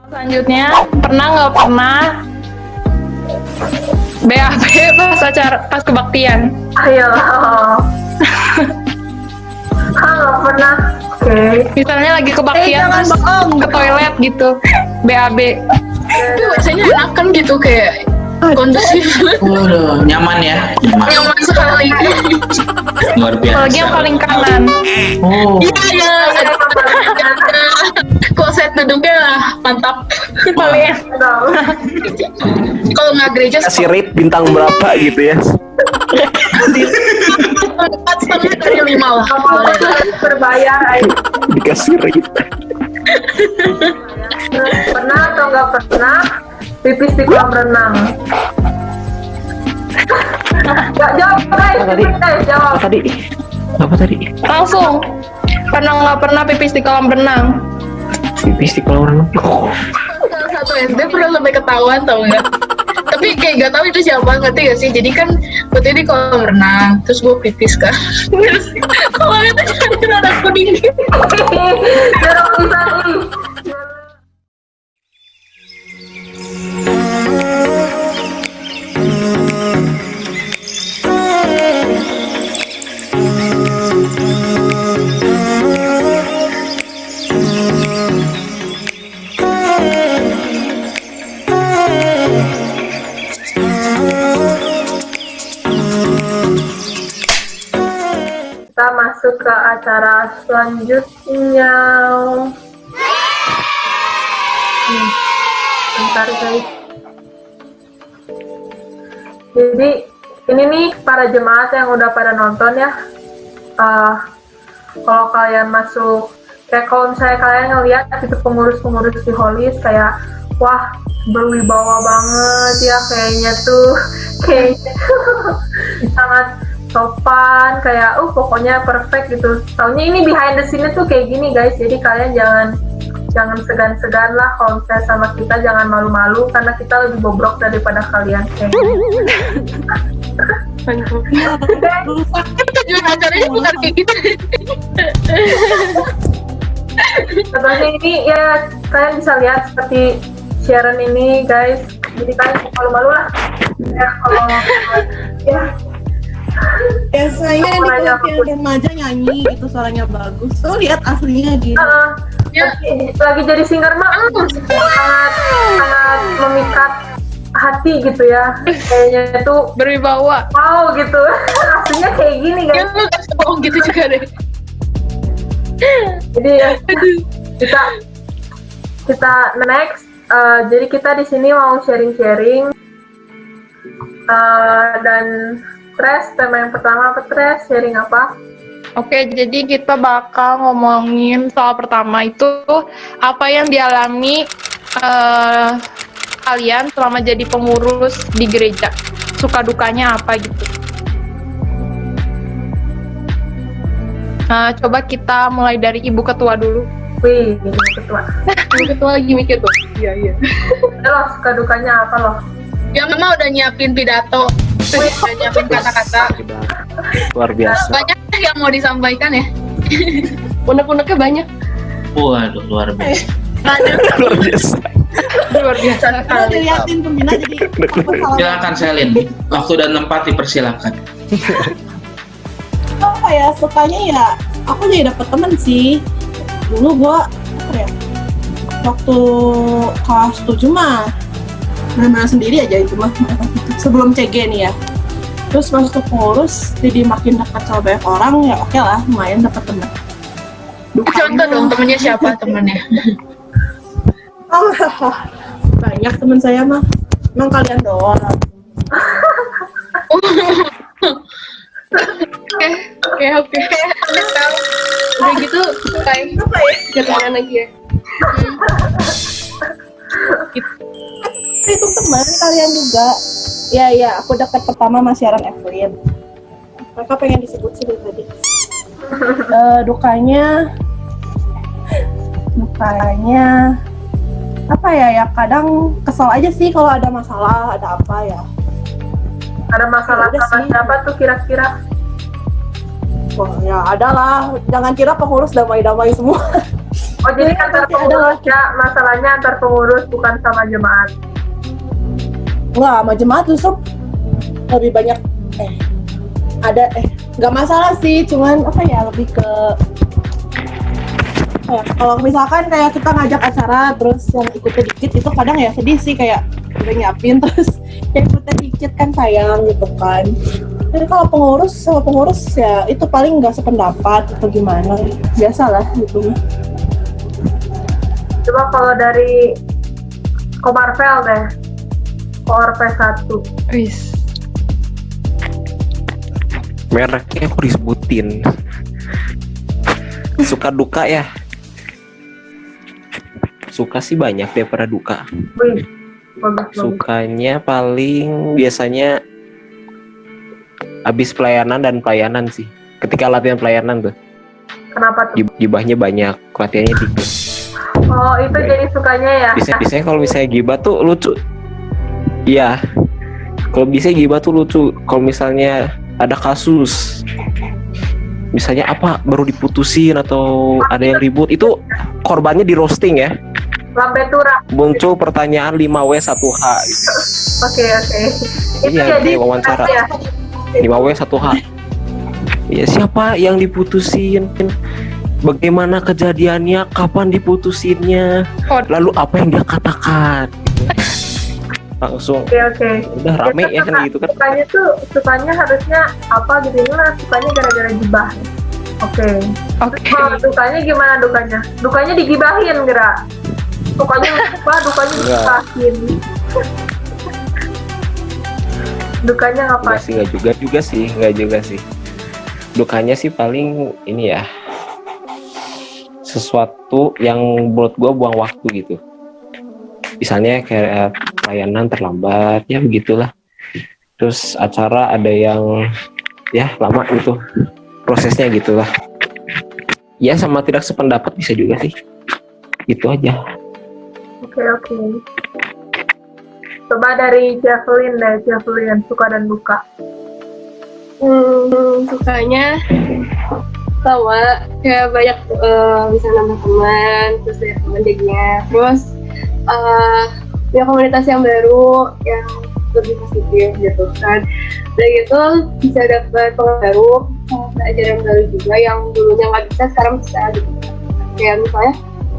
Selanjutnya, pernah BAB pas kebaktian? Ayo. Nggak pernah. Oke. Misalnya lagi kebaktian jangan terus bohong. ke toilet gitu, BAB. Itu biasanya enakan gitu kayak kondusif. Waduh, nyaman ya. Nyaman. Nyaman sekali. Luar biasa. Apalagi yang paling kanan. Oh, Iya. Kloset duduknya lah mantap. Paling Kalau nggak gereja Kasih rate bintang berapa gitu ya? 4,5 lah. Berbayar. Ayo. Dikasih rate. Pernah atau nggak pernah pipis di kolam renang? Jawab guys, Apa tadi? jawab. Apa tadi? langsung. Pernah nggak pernah pipis di kolam renang? Pipis di kolam renang. Salah satu SD pernah sampai ketahuan tau nggak? Tapi kayak gak tahu itu siapa, ngerti gak sih? Jadi kan waktu itu di kolam renang, terus gue pipis kan. Terus kolamnya tuh jadi ada kuning gitu. Jorok bisa nih. Kita masuk ke acara selanjutnya. Bentar guys. Jadi ini nih para jemaat yang udah pada nonton ya. Kalau kalian masuk, kayak kalau misalnya kalian ngeliat itu pengurus-pengurus di Holis kayak wah berwibawa banget ya kayaknya sangat sopan kayak pokoknya perfect gitu. Taunya ini behind the scene tuh kayak gini guys, jadi kalian jangan segan-segan lah kalau misalnya sama kita, jangan malu-malu karena kita lebih bobrok daripada kalian kayak Tujuan acaranya bukan kayak gitu. Contohnya ini ya kalian bisa lihat seperti Sharon ini guys, jadi kalian malu-malu lah ya kalau ya. Biasanya di di remaja nyanyi gitu suaranya bagus. Tuh lihat aslinya gitu. Lagi jadi singer mah sangat memikat hati gitu ya, kayaknya tuh Berwibawa. wow gitu. Aslinya kayak gini Ya guys. lu kasih bohong gitu juga deh. Jadi ya, kita next. Jadi kita di sini mau sharing-sharing dan Tres, tema yang pertama apa Tres? Sharing apa? Oke, jadi kita bakal ngomongin soal pertama itu apa yang dialami kalian selama jadi pengurus di gereja. Suka dukanya apa gitu. Coba kita mulai dari Ibu Ketua dulu. Wih, ini ketua. Ibu ketua lagi mikir tuh. Iya. Lo suka dukanya apa lo? Ya memang udah nyiapin pidato. Udah nyiapin kata-kata. Luar biasa. Banyak yang mau disampaikan ya. Unek-uneknya banyak. waduh, luar biasa. Luar biasa. Luar biasa Kalau sekali. diliatin pembina jadi Silakan Selin. Waktu dan tempat dipersilakan. Apa ya, sukanya ya aku jadi dapet temen sih. Dulu gua apa ya, waktu kelas 7 mah benar-benar sendiri aja itu mah sebelum CG nih ya. Terus masuk pengurus jadi makin dekat sama banyak orang ya, oke lah, lumayan dapet temen. contoh dong temennya siapa temennya. Banyak temen saya mah, emang kalian doang. Oke. Udah gitu kayak apa ya? Jangan lagi ya. Itu teman kalian juga. Ya, aku dekat pertama sama Sharon Evelyn. Mereka pengen disebut sih dari tadi. Dukanya apa ya, kadang kesel aja sih kalau ada masalah, ada apa ya. Ada masalah Udah sama sih. siapa tuh kira-kira? Wah, ya ada lah. Jangan kira pengurus damai-damai semua. Oh jadi Ya, antar pasti ada pengurus ya, masalahnya antar pengurus bukan sama jemaat. Enggak, sama jemaat justru lebih banyak ada nggak masalah sih, cuman apa ya, lebih ke kalau misalkan kayak kita ngajak acara terus yang ikutnya dikit itu kadang ya sedih sih, kayak udah nyiapin terus yang ikutnya dikit kan sayang gitu kan. Jadi kalau pengurus sama pengurus ya itu paling nggak sependapat atau gimana, biasalah gitu. Coba kalau dari Komarvel deh, Komarvel 1. Wis. Mereknya aku disebutin. Suka duka ya. Suka sih banyak daripada duka. Wih, bagus. Sukanya paling biasanya habis pelayanan dan pelayanan sih. Ketika latihan pelayanan tuh, Kenapa tuh? gibahnya banyak, latihannya dikit. Oh itu jadi sukanya ya? Biasanya kalau misalnya gibah tuh lucu. Iya. Kalau bisa gibah tuh lucu. Kalau misalnya ada kasus, misalnya apa baru diputusin atau ada yang ribut, itu korbannya di roasting ya. Lambe turah. Muncul pertanyaan 5W1H gitu. Oke. Itu Iya, jadi kayak wawancara. ya. 5W1H. Ya, siapa yang diputusin? Bagaimana kejadiannya? Kapan diputusinnya? Lalu apa yang dia katakan? Langsung Oke. udah rame ya kan gitu kan. Sukanya harusnya apa gitu, ini lah sukanya gara-gara gibah. Oke. Kalau dukanya gimana dukanya? Dukanya digibahin gerak. Sukanya apa? Dukanya digibahin. Dukanya ngapain? Enggak juga sih. Dukanya sih paling ini ya, sesuatu yang menurut gue buang waktu gitu. Misalnya kayak pelayanan terlambat, ya begitulah. Terus acara ada yang ya lama gitu, prosesnya gitulah. Ya sama tidak sependapat bisa juga sih. Gitu aja. Oke. Coba dari Javelin, suka dan duka. Sukanya sama kayak banyak misalnya nambah teman, terus ya teman jadinya, terus punya komunitas yang baru yang lebih positif gitu kan. Dan gitu bisa dapat pengalaman baru, pelajaran baru juga yang dulunya nggak bisa sekarang bisa gitu. Kayak misalnya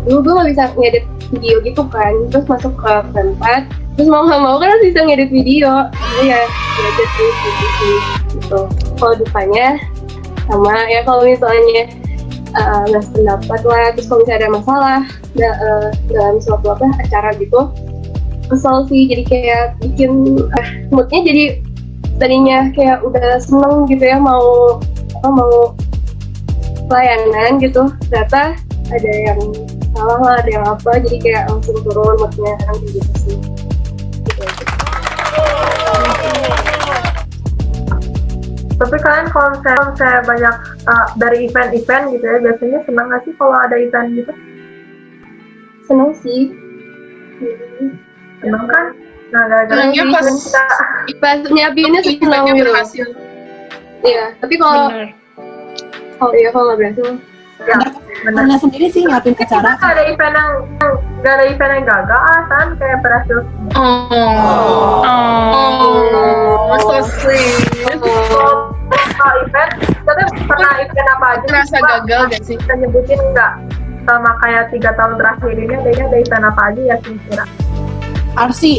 dulu gue nggak bisa ngedit video gitu kan, terus masuk ke tempat, terus mau nggak mau kan harus bisa ngedit video, jadi ya belajar sih gitu. Kalau dukanya sama ya, kalau misalnya nggak sependapat lah, terus kalau misalnya ada masalah dalam suatu acara gitu, kesel sih, jadi kayak bikin moodnya jadi tadinya kayak udah seneng gitu ya, mau pelayanan gitu, ternyata ada yang salah lah, ada yang apa, jadi kayak langsung turun moodnya orang gitu sih. Gitu aja. Tapi kalian kalau misalnya banyak dari event-event gitu ya, biasanya senang nggak sih kalau ada event gitu? Seneng sih. Senang kan? Nah, gara-gara Senangnya pas kita nyiapinnya sih senang gitu. Iya, tapi kalau nggak berhasil. ya benar. Karena sendiri sih nyiapin acara. Nggak ada event yang gagal kan, kayak berhasil. So sweet. Kalau event, kita pernah event apa aja? Merasa Coba gagal gak sih? Kita nyebutin nggak? Sama kayak 3 tahun terakhir ini ada event apa aja ya kira-kira? Arsi,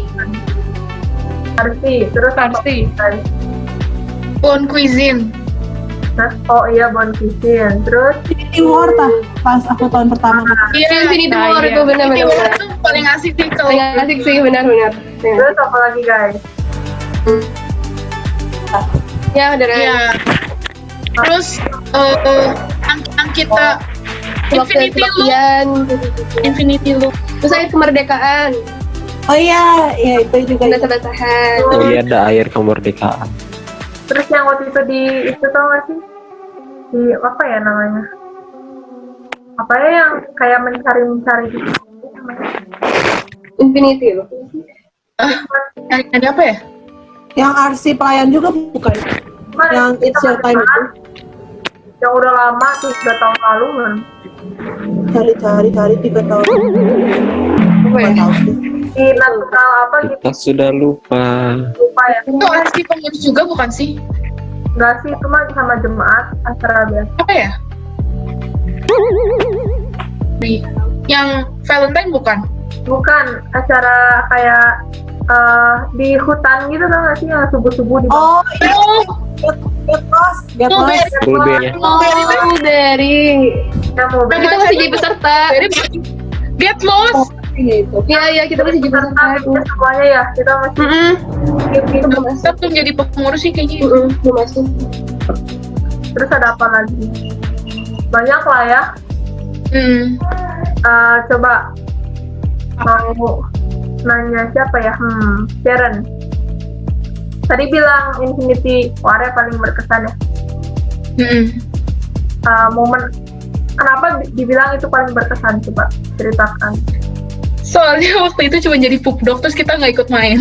Terus apa? Arsi. Bon Cuisine. Nah, oh iya Bon Cuisine. Terus Infinity War pas aku tahun pertama. Iya, Infinity War itu benar-benar. Infinity War itu paling asik sih kalau. Paling asik sih, benar-benar. terus apa lagi guys? Ya, ada Iya. Terus yang kita Infinity Loop. Terus saya kemerdekaan, Oh iya, itu juga. basah-basahan. Oh iya, ada air kemerdekaan. Terus yang waktu itu itu tau gak sih? Di apa ya namanya? Apa ya yang kayak mencari gitu? Infinity loh. Ada apa ya? Yang Arsi pelayan juga bukan? Yang It's Your Time itu. Yang udah lama tuh 3 tahun lalu kan? cari 3 tahun. Apa ya? Nggak tahu sih. Di nasional apa gitu, Kita sudah lupa. lupa ya. Itu aksi pengurus juga bukan sih? Enggak sih, itu mah sama jemaat acara biasa. Apa ya? Yang Valentine bukan? Bukan acara kayak di hutan gitu, tau gak sih, yang subuh-subuh di Oh, iya. Oh, Get lost. Blueberry. Bulbe-nya. Oh, dari. yang mau Nah, kita masih jadi peserta. Get lost. Gitu. Iya, kita masih jadi peserta tuh. semuanya ya, kita masih gitu. Kita belum jadi pengurus sih kayaknya. Belum masuk. Terus ada apa lagi? Banyak lah ya. Coba mau nanya siapa ya? Sharon. Tadi bilang Infinity War paling berkesan ya. Momen kenapa dibilang itu paling berkesan, coba ceritakan. Soalnya waktu itu cuma jadi pupdog terus kita nggak ikut main.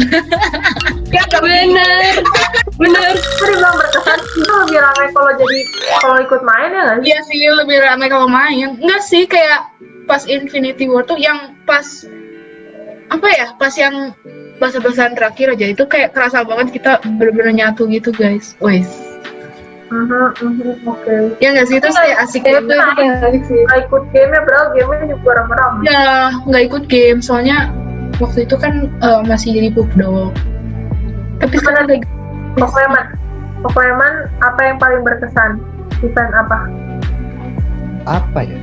Ya, bener. Tadi bilang berkesan, itu lebih ramai kalau ikut main ya nggak sih? Iya sih lebih ramai kalau main. Enggak sih kayak pas Infinity War tuh yang pas apa ya? Pas yang bahasa-bahasan terakhir aja itu kayak kerasa banget kita bener-bener nyatu gitu guys. Wes. Oke. Ya nggak sih itu kayak asik banget. Nggak ikut game ya, bro. Game-nya juga rame-rame. Ya nggak ikut game soalnya waktu itu kan masih jadi pupdog. Tapi sekarang lagi Pokemon apa yang paling berkesan? Event apa? Apa ya?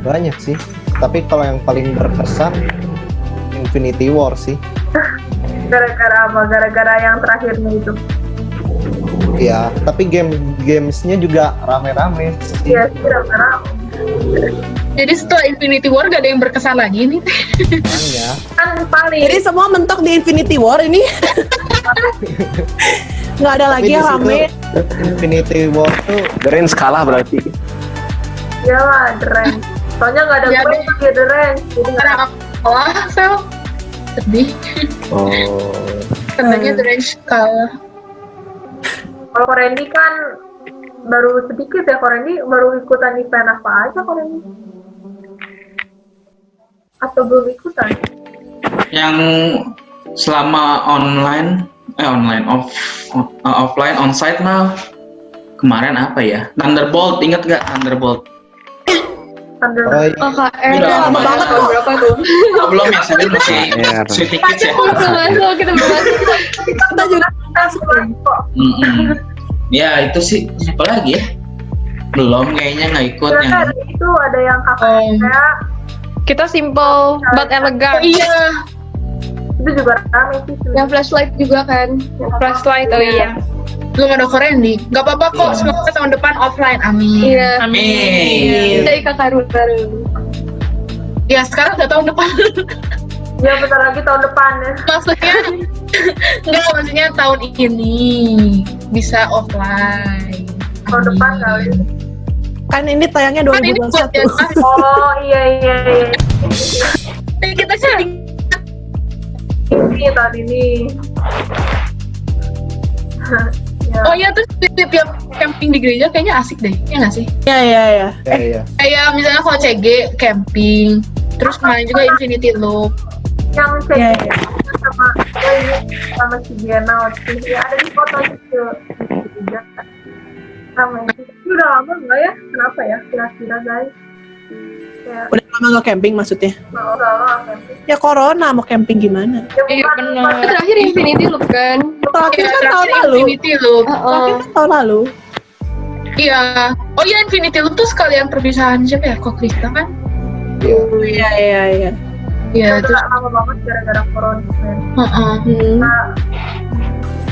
Banyak sih. Tapi kalau yang paling berkesan Infinity War sih. Gara-gara apa? Gara-gara yang terakhirnya itu. Ya, tapi gamesnya juga rame-rame sih. Iya, sih rame-rame. jadi setelah Infinity War gak ada yang berkesan lagi nih. Makanya. Kan paling Jadi semua mentok di Infinity War ini. Nggak ada lagi Tapi yang di situ, rame. Infinity War tuh The Range kalah berarti. iyalah The Range. Soalnya nggak ada Iya, gue deh. pakai The Range. Jadi nggak Karena kalah, Sel. Sedih. Oh. Katanya The Range kalah. Kalau Korendi kan baru sedikit ya, Korendi baru ikutan event apa aja Korendi? Atau belum ikutan? Yang selama online offline onsite mah kemarin apa ya? Thunderbolt, inget gak Thunderbolt? Thunder. oh iya, OKR. Udah Lama lama banget tuh. tuh. Berapa tuh? Oh, belum ya, saya masih KR. sedikit ya. Kita belum masuk. Kita juga kok. Ya itu sih apa lagi ya? Belum kayaknya nggak ikut Ternyata yang ada itu, ada yang kakaknya. Kita simple but Oh elegan. iya. Itu juga rame sih. Yang flashlight juga kan. Flashlight, oh iya. Belum ada Korendi. Gak apa-apa kok, Iya. semoga tahun depan offline. Amin. Iya. Amin. Dari kakak baru. Ya sekarang udah tahun depan. Ya bentar lagi tahun depan ya. Maksudnya tahun ini bisa offline. Tahun depan kali. kan ini tayangnya Kan ini buat 2021. Januari. Oh iya. Kita sih Ini tahun ini. Ya. oh iya terus tiap camping di gereja kayaknya asik deh, ya nggak sih? Iya. ya. Kayak misalnya kalau CG camping, terus kemarin juga Infinity Loop. Yang cek Iya. sama sama si Diana waktu itu ya, ada di foto itu juga sama itu udah lama enggak ya, kenapa ya kira-kira guys ya Udah lama nggak camping maksudnya? udah lama camping Ya corona mau camping gimana? ya Iya bukan benar. Terakhir Infinity Loop kan. Terakhir Iya, kan tahun terakhir lalu. Infinity Loop. Terakhir kan tahun lalu. Iya. Oh iya Infinity Loop tuh sekalian perpisahan siapa ya? Kok Krista kan? Iya. Iya. Iya terus. udah lama banget gara-gara corona kan. Heeh.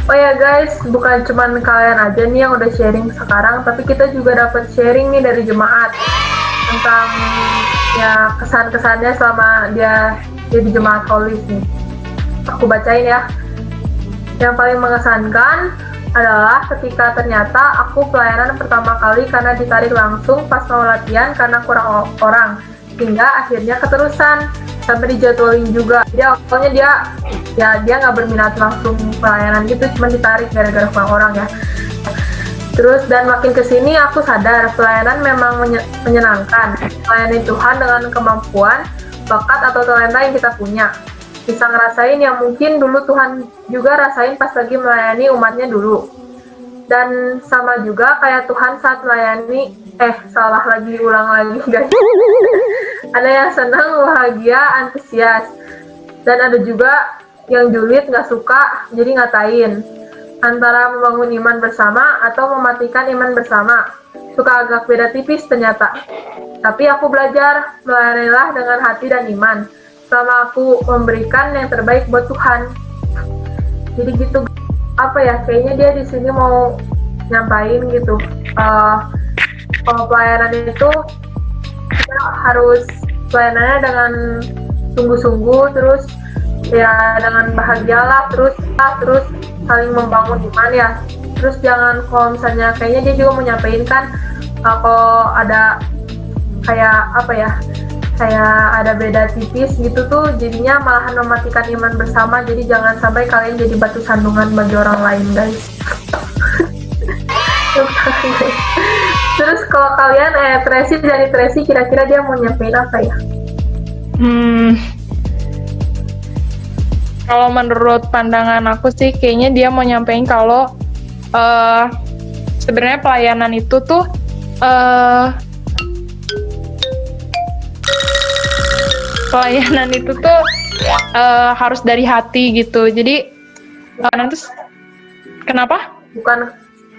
Oh ya guys, bukan cuman kalian aja nih yang udah sharing sekarang, tapi kita juga dapat sharing nih dari jemaat tentang ya kesan-kesannya selama dia di jemaat Holis nih. Aku bacain ya. Yang paling mengesankan adalah ketika ternyata aku pelayanan pertama kali karena ditarik langsung pas mau latihan karena kurang orang, hingga akhirnya keterusan sampai dijadwalin juga. Jadi awalnya dia nggak berminat langsung pelayanan gitu, cuma ditarik gara-gara kurang orang ya. Terus dan makin kesini aku sadar pelayanan memang menyenangkan. melayani Tuhan dengan kemampuan, bakat atau talenta yang kita punya. Bisa ngerasain yang mungkin dulu Tuhan juga rasain pas lagi melayani umatnya dulu. Dan sama juga kayak Tuhan saat melayani, ulang lagi guys. Ada yang senang, bahagia, antusias. Dan ada juga yang julid, nggak suka, jadi ngatain. Antara membangun iman bersama atau mematikan iman bersama. Suka agak beda tipis ternyata. Tapi aku belajar melayanilah dengan hati dan iman. Selama aku memberikan yang terbaik buat Tuhan. Jadi gitu, kayaknya dia di sini mau nyampain gitu. Kalau pelayanan itu kita harus pelayanannya dengan sungguh-sungguh, terus ya dengan bahagialah, terus saling membangun iman ya. Terus jangan, kalau misalnya kayaknya dia juga mau nyampein kan, kalau ada kayak ada beda tipis gitu tuh jadinya malahan mematikan iman bersama. Jadi jangan sampai kalian jadi batu sandungan bagi orang lain guys. Terus kalau kalian Tracy kira-kira dia mau nyampein apa ya? Kalau menurut pandangan aku sih kayaknya dia mau nyampein kalau sebenarnya pelayanan itu tuh harus dari hati gitu. Jadi nanti kenapa?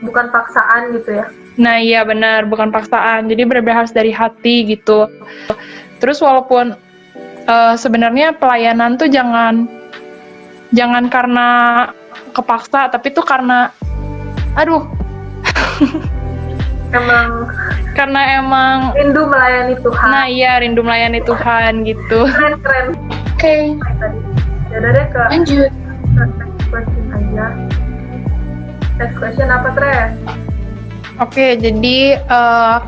Bukan paksaan gitu ya. Nah iya benar, bukan paksaan. Jadi benar-benar harus dari hati gitu. Terus walaupun sebenarnya pelayanan tuh jangan karena kepaksa, tapi tuh karena emang rindu melayani Tuhan. Nah iya, rindu melayani Tuhan gitu. Keren. Oke. Yaudah deh ke Lanjut. next question aja. Next question apa, Tres? Oke, jadi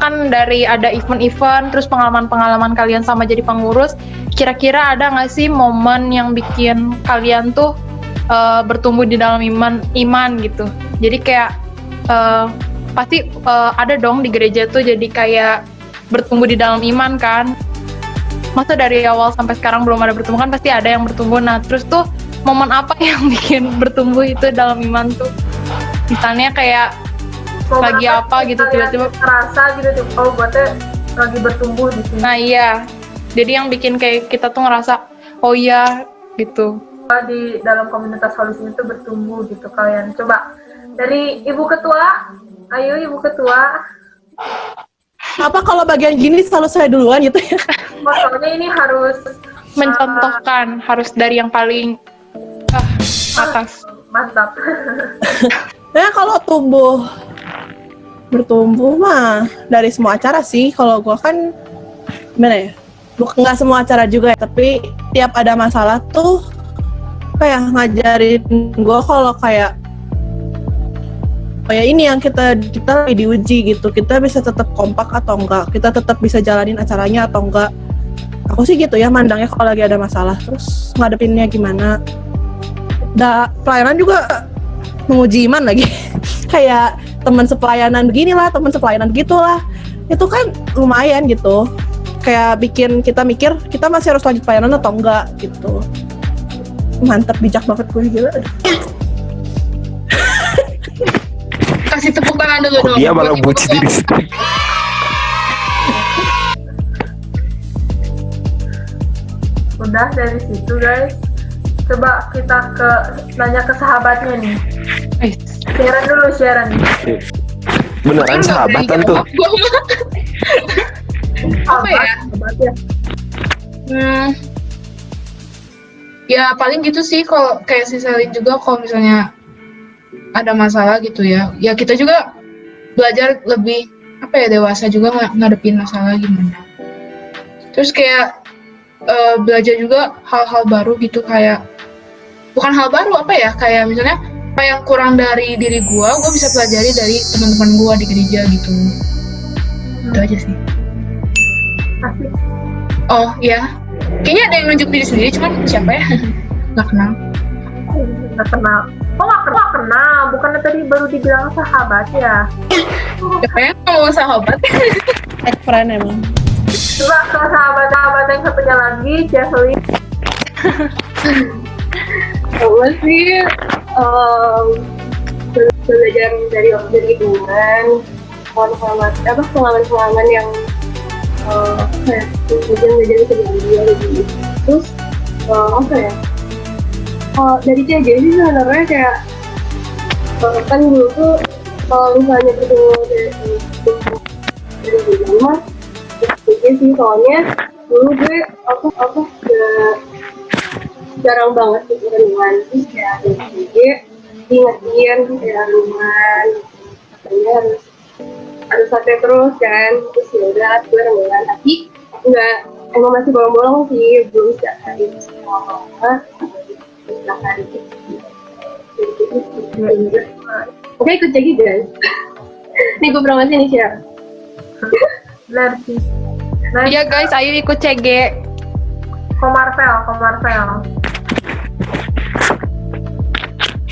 kan dari ada event-event, terus pengalaman-pengalaman kalian sama jadi pengurus, kira-kira ada nggak sih momen yang bikin kalian tuh bertumbuh di dalam iman gitu? Jadi kayak pasti ada dong di gereja tuh jadi kayak bertumbuh di dalam iman kan? Masa dari awal sampai sekarang belum ada bertumbuh kan, pasti ada yang bertumbuh. Nah terus tuh momen apa yang bikin bertumbuh itu dalam iman tuh? Misalnya kayak lagi apa gitu tiba-tiba terasa gitu, buatnya lagi bertumbuh di sini. Nah iya, jadi yang bikin kayak kita tuh ngerasa oh iya gitu. Di dalam komunitas solusi itu bertumbuh gitu. Kalian coba dari Ibu Ketua, ayo Ibu Ketua. Apa kalau bagian gini selalu saya duluan gitu ya? Soalnya ini harus mencontohkan, harus dari yang paling atas. Mantap. Nah kalau bertumbuh mah dari semua acara sih. Kalau gue kan gimana ya, bukan nggak semua acara juga ya, tapi tiap ada masalah tuh kayak ngajarin gue kalau kayak ini yang kita lagi diuji gitu, kita bisa tetap kompak atau enggak, kita tetap bisa jalanin acaranya atau enggak. Aku sih gitu ya mandangnya kalau lagi ada masalah, terus ngadepinnya gimana. Pelayanan juga menguji iman lagi. Kayak teman sepelayanan beginilah, teman sepelayanan gitulah. Itu kan lumayan gitu. Kayak bikin kita mikir, kita masih harus lanjut pelayanan atau enggak gitu. Mantap, bijak banget gue, gila. Kasih tepuk tangan dulu dong. Dia malah buci diri sendiri. Udah dari situ guys. Coba kita nanya ke sahabatnya nih. Sharon. Beneran sahabatan tuh. Apa ya? Ya paling gitu sih, kalau kayak si Selin juga kalau misalnya ada masalah gitu ya kita juga belajar lebih dewasa juga ngadepin masalah gimana. Terus kayak belajar juga hal-hal baru gitu, kayak bukan hal baru kayak misalnya apa yang kurang dari diri gue bisa pelajari dari teman-teman gue di gereja gitu. Itu aja sih. Asik. Oh ya, kayaknya ada yang nunjuk diri sendiri, cuman siapa ya? Nggak kenal. Nggak kenal. Kok nggak kenal? Bukannya tadi baru dibilang sahabat ya? Siapa yang ngomong sahabat? Friend emang. Coba ke sahabat-sahabat yang satunya lagi, Jasmine. Gue sih belajar dari lingkungan, pengalaman yang ngajarin sebelum dia gitu. Terus dari CJ sih sebenarnya kayak kan dulu tuh kalau misalnya ketemu dari rumah CJ sih, soalnya dulu aku udah jarang banget ke renungan, terus kayak dari CJ diingetin kayak renungan katanya harus pakai terus kan, terus yaudah gue renungan, tapi enggak, emang masih bolong-bolong sih, belum bisa hari semua silakan oke, ikut jadi guys. Nih gue berangkat sini share. Benar sih. Nah, Iya guys, ayo ikut CG. Komarvel.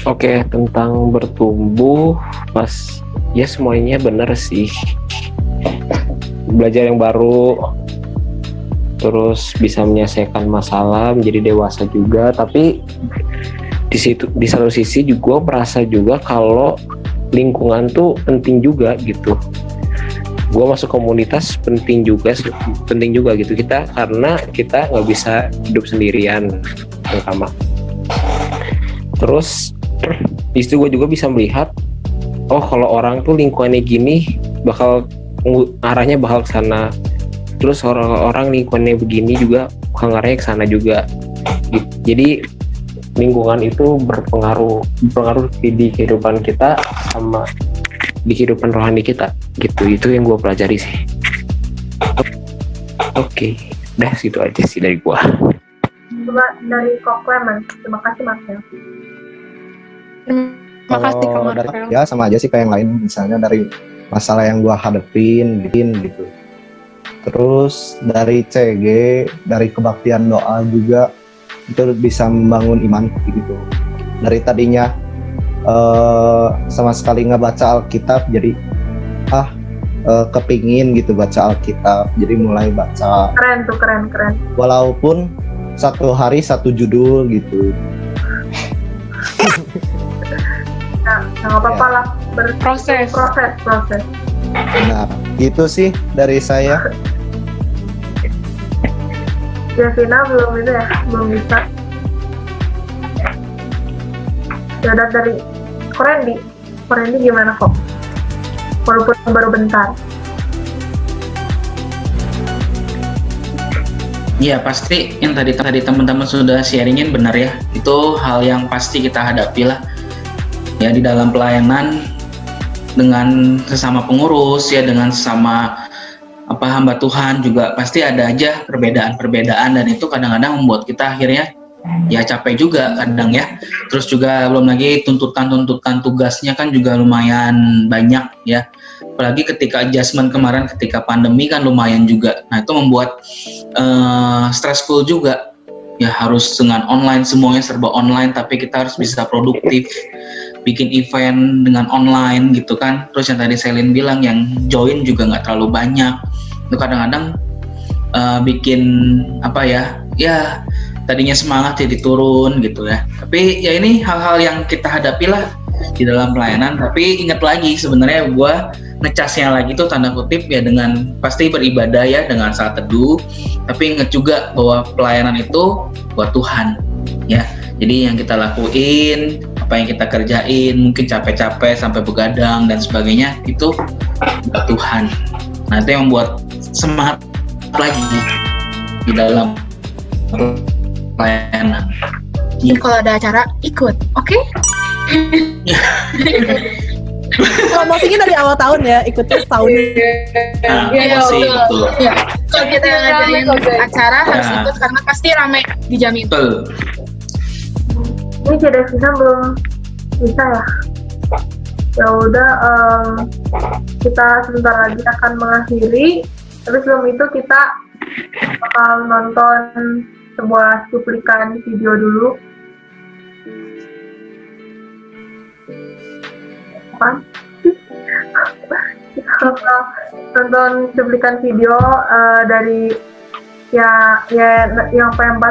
Oke, tentang bertumbuh pas ya semuanya bener sih. Belajar yang baru, terus bisa menyelesaikan masalah, menjadi dewasa juga. Tapi di satu sisi juga merasa juga kalau lingkungan tuh penting juga gitu. Gue masuk komunitas penting juga gitu kita, karena kita nggak bisa hidup sendirian pertama. Terus di situ gue juga bisa melihat, oh kalau orang tuh lingkungannya gini bakal arahnya bakal ke sana. Terus orang lingkungannya begini juga bakal arahnya ke sana juga. Jadi lingkungan itu berpengaruh di kehidupan kita sama di kehidupan rohani kita gitu. Itu yang gue pelajari sih. Oke, udah situ aja sih dari gue. Coba dari Kok Clement. Terima kasih Mas ya. Makasih Kalau Kak dari Marvel. ya sama aja sih kayak yang lain, misalnya dari masalah yang gua hadepin gitu. Terus dari CG, dari kebaktian doa juga itu bisa membangun iman gitu. Dari tadinya sama sekali nggak baca Alkitab, jadi kepingin gitu baca Alkitab, jadi mulai baca. Keren tuh, keren. Walaupun satu hari satu judul gitu. Nah, nggak apa-apa lah, Proses. proses. Nah, gitu sih dari saya. Javina belum bisa. Ya udah dari Korendi gimana kok? Walaupun baru bentar. Iya, pasti yang tadi teman-teman sudah sharingin benar ya. Itu hal yang pasti kita hadapi lah. Ya, di dalam pelayanan dengan sesama pengurus ya, dengan sesama hamba Tuhan juga pasti ada aja perbedaan, dan itu kadang-kadang membuat kita akhirnya ya capek juga kadang ya. Terus juga belum lagi tuntutan tugasnya kan juga lumayan banyak ya. Apalagi ketika adjustment kemarin ketika pandemi kan lumayan juga. Nah, itu membuat stressful juga. Ya, harus dengan online, semuanya serba online, tapi kita harus bisa produktif, bikin event dengan online gitu kan. Terus yang tadi Selin bilang, yang join juga nggak terlalu banyak. Itu kadang-kadang bikin ya tadinya semangat jadi turun gitu ya. Tapi ya ini hal-hal yang kita hadapi lah di dalam pelayanan. Tapi ingat lagi, sebenarnya gue ngecasnya lagi tuh tanda kutip ya, dengan pasti beribadah ya, dengan saat teduh. Tapi ingat juga bahwa pelayanan itu buat Tuhan ya. Jadi yang kita lakuin, apa yang kita kerjain, mungkin capek-capek sampai begadang dan sebagainya, itu buat Tuhan. Nah, itu yang membuat semangat lagi di dalam pelayanan. Kalau ada acara ikut, oke? Promosinya dari awal tahun ya, ikutnya setahun. Nah, Iya, promosi, betul. Ya, kalau kita ngadain acara harus Ya. ikut karena pasti rame, dijamin. Betul. Ini Javina belum bisa ya. Ya udah, kita sebentar lagi akan mengakhiri. Tapi sebelum itu kita bakal nonton sebuah cuplikan video dulu. Apa? kita bakal nonton cuplikan video dari yang P4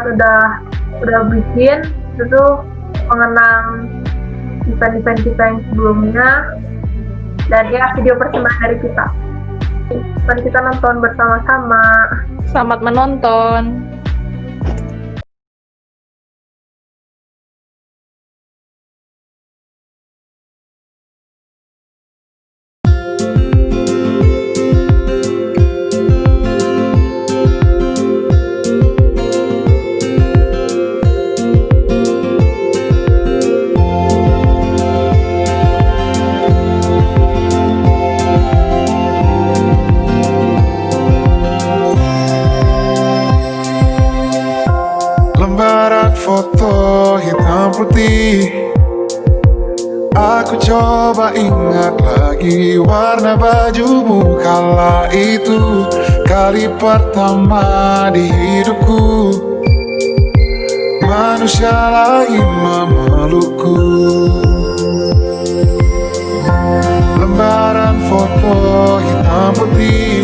udah bikin, itu tuh mengenang event-event kita yang sebelumnya, dan ya video persembahan dari kita. Mari kita nonton bersama-sama. Selamat menonton. Lembaran foto hitam putih, aku coba ingat lagi warna bajumu kala itu, kali pertama di hidupku manusia lain memelukku. Lembaran foto hitam putih,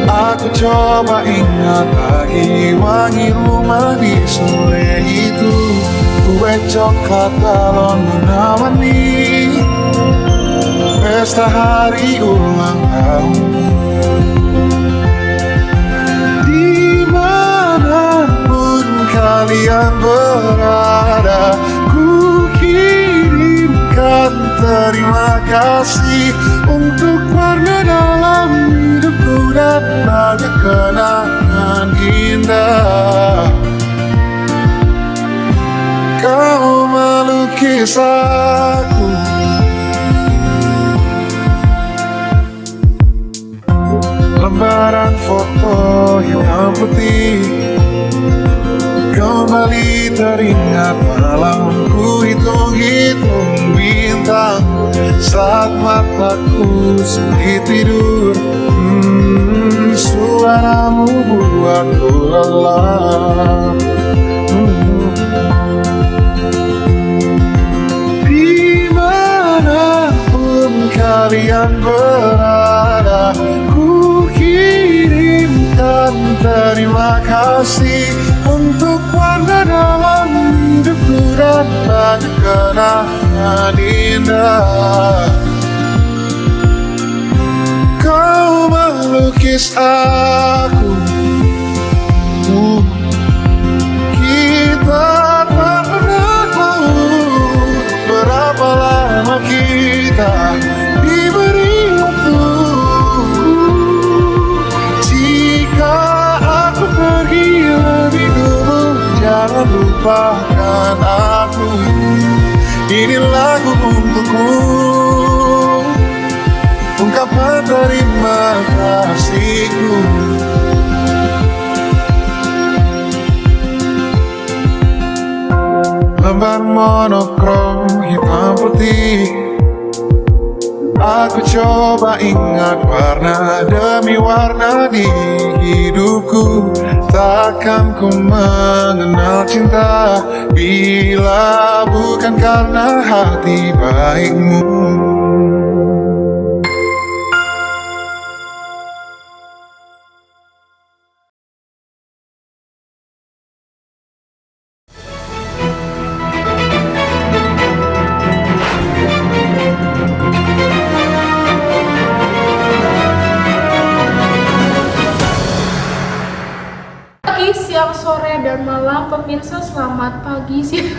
aku coba ingat lagi wangi rumah di sore itu, kue coklat balon menemani pesta hari ulang tahunku. Dimanapun kalian berada, ku kirimkan terima kasih untuk warna dalam hidupku dan banyak kenangan indah. Kau melukis aku, lembaran foto hitam putih, kembali teringat malamku hitung-hitung bintang saat mataku sedih tidur. Suaramu buatku lelah. Dimanapun kalian berada, ku kirimkan terima kasih untuk warna dalam hidupku dan banyak kenangan indah. Kau melukis aku, kita tak pernah tahu berapa lama kita diberi waktu. Jika aku pergi lebih dulu, jangan lupakan aku. Ini lagu untukmu, ungkapan terima kasihku. Lembar monokrom hitam putih, aku coba ingat warna demi warna di hidupku. Takkan ku mengenal cinta bila bukan karena hati baikmu. Pagi, siang, sore, dan malam pemirsa, selamat pagi, siang.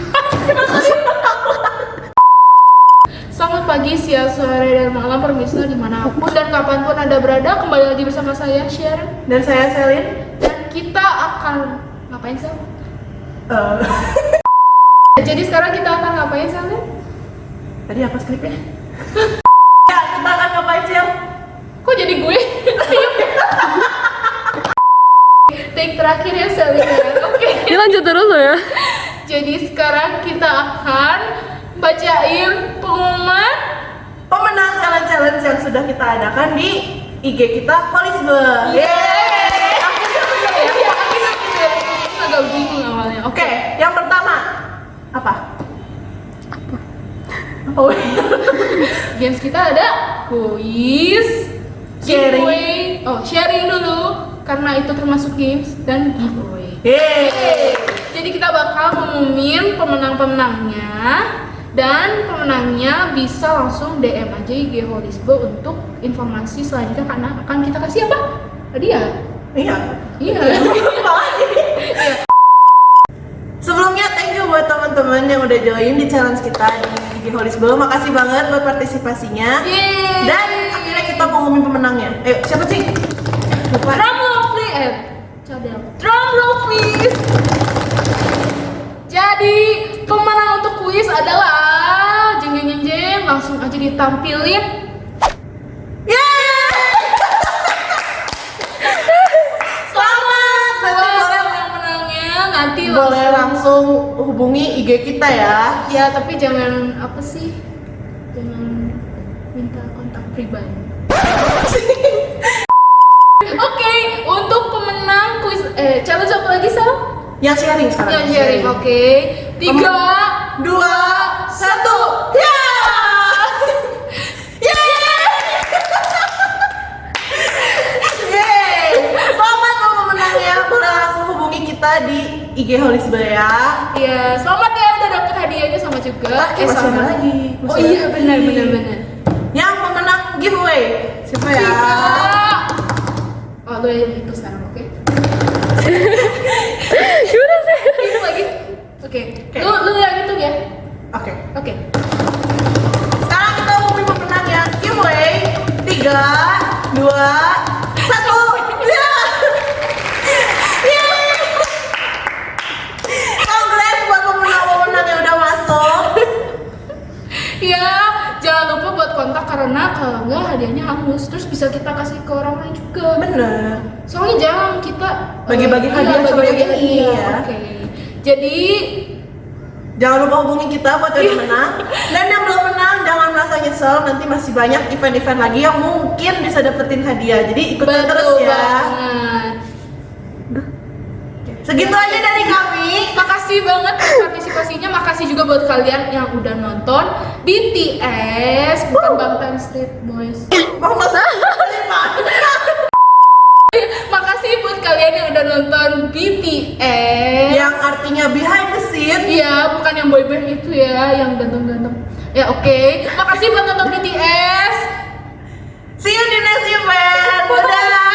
Selamat pagi, siang, sore, dan malam pemirsa dimanapun dan kapanpun Anda berada. Kembali lagi bersama saya, Sharon. Dan saya Selin. Dan kita akan ngapain, Sel? Jadi sekarang kita akan ngapain, Selin? Tadi apa skripnya? Ya, kita akan ngapain sih? Kok jadi gue? Take terakhir ya, Selin. Oke. Lanjut terus ya. Jadi sekarang kita akan bacain pengumuman Pemenang challenge yang sudah kita adakan di IG kita Polisbe. Yeay! Agak bingung awalnya. Oke, yang pertama apa? Oh, Games kita ada kuis, giveaway. Sharing dulu karena itu termasuk games dan giveaway. Jadi kita bakal ngumumin pemenang-pemenangnya dan pemenangnya bisa langsung DM aja IG Holisbe untuk informasi selanjutnya karena akan kita kasih apa? Hadiah. Iya. Sebelumnya thank you buat teman-teman yang udah join di challenge kita di IG Holisbe. Makasih banget buat partisipasinya. Yeay. Dan akhirnya kita mau ngumumin pemenangnya. Ayo, siapa sih? Lupa. Drum roll please. Drum roll please. Jadi pemenang untuk kuis adalah jeng jeng jeng jeng, langsung aja ditampilin. Selamat. Nanti Boleh langsung hubungi IG kita ya. Ya, tapi jangan apa sih? Jangan minta kontak pribadi. Oke, untuk pemenang kuis challenge apa lagi, Sal? Yang sharing sekarang. Yang sharing, oke. 3, 2, 1. Ya. Yeay. Selamat untuk pemenangnya. Boleh langsung hubungi kita di IG Holisbe ya. Iya, selamat ya udah dapet hadiahnya sama juga. Masih ada lagi. Oh iya, benar. Yang pemenang giveaway siapa ya? Oh, lo yang itu sekarang, oke? Gimana sih? Itu lagi. Oke. Lu yang itu ya? Oke. Sekarang kita umumin pemenangnya. Giveaway 3, 2, 1. Ya. Congrats buat pemenang-pemenang yang udah masuk. Ya, jangan lupa buat kontak karena kalau enggak hadiahnya hangus. Terus bisa kita kasih ke orang lain juga. Bener. Soalnya jangan kita Bagi-bagi hadiah sama yang bagi-bagi ini ya. Oke. Jadi jangan lupa hubungi kita buat yang menang. Dan yang belum menang jangan merasa nyesel. Nanti masih banyak event-event lagi yang mungkin bisa dapetin hadiah. Jadi ikutin terus ya. banget. Segitu aja dari kami. Makasih banget buat partisipasinya. Makasih juga buat kalian yang udah nonton BTS, bukan Bangtan Street Boys. Makasih buat kalian yang udah nonton BTS. Yang artinya behind the scene. Iya, bukan yang boyband itu ya, yang ganteng-ganteng. Ya oke. Makasih buat nonton BTS. See you di next event. Dadah.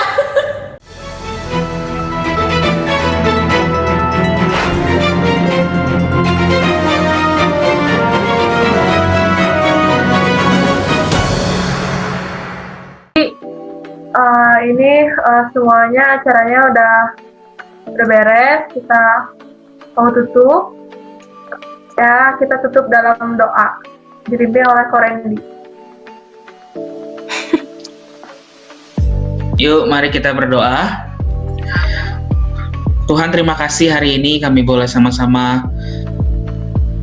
Ini semuanya acaranya udah beres, kita mau tutup. Ya, kita tutup dalam doa dipimpin oleh Korendi. Yuk, mari kita berdoa. Tuhan, terima kasih hari ini kami boleh sama-sama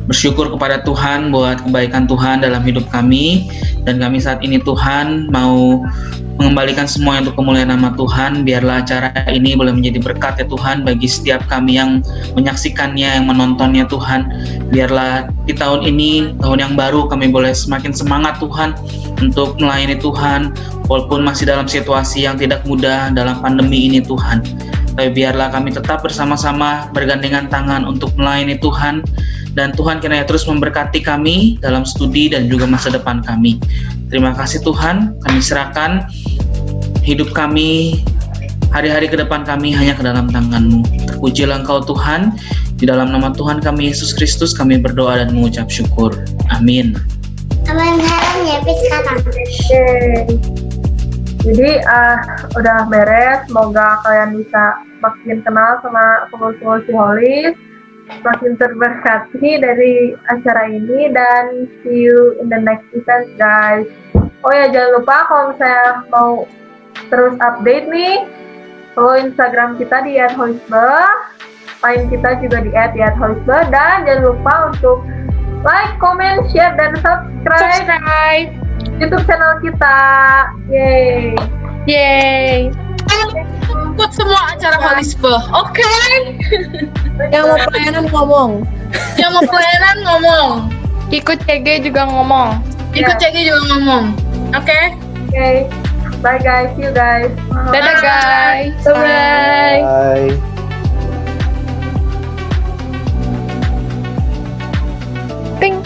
bersyukur kepada Tuhan buat kebaikan Tuhan dalam hidup kami. Dan kami saat ini Tuhan mau mengembalikan semua untuk kemuliaan nama Tuhan. Biarlah acara ini boleh menjadi berkat ya Tuhan bagi setiap kami yang menyaksikannya, yang menontonnya Tuhan. Biarlah di tahun ini, tahun yang baru, kami boleh semakin semangat Tuhan untuk melayani Tuhan walaupun masih dalam situasi yang tidak mudah dalam pandemi ini Tuhan. Tapi biarlah kami tetap bersama-sama bergandengan tangan untuk melayani Tuhan. Dan Tuhan kiranya terus memberkati kami dalam studi dan juga masa depan kami. Terima kasih Tuhan, kami serahkan hidup kami, hari-hari ke depan kami hanya ke dalam tangan-Mu. Terpujilah Engkau Tuhan, di dalam nama Tuhan kami Yesus Kristus kami berdoa dan mengucap syukur. Amin. Aman ya, sekarang. Oke. Jadi udah beres, semoga kalian bisa makin kenal sama pengurus-pengurus Holis, makin terberkati dari acara ini, dan see you in the next event guys. Oh ya, jangan lupa kalau misalnya mau terus update nih, follow Instagram kita di @holisbe, lain kita juga di @holisbe, dan jangan lupa untuk like, comment, share, dan subscribe YouTube channel kita. Yeay. Ikut semua acara Holisbe. Oke. Yang mau pelayanan ngomong. Yang mau pelayanan ngomong. Ikut CG juga ngomong. Ikut Ya. CG juga ngomong. Oke. Oke. Bye guys, see you guys. Dadah guys. Bye. Bye. Ting.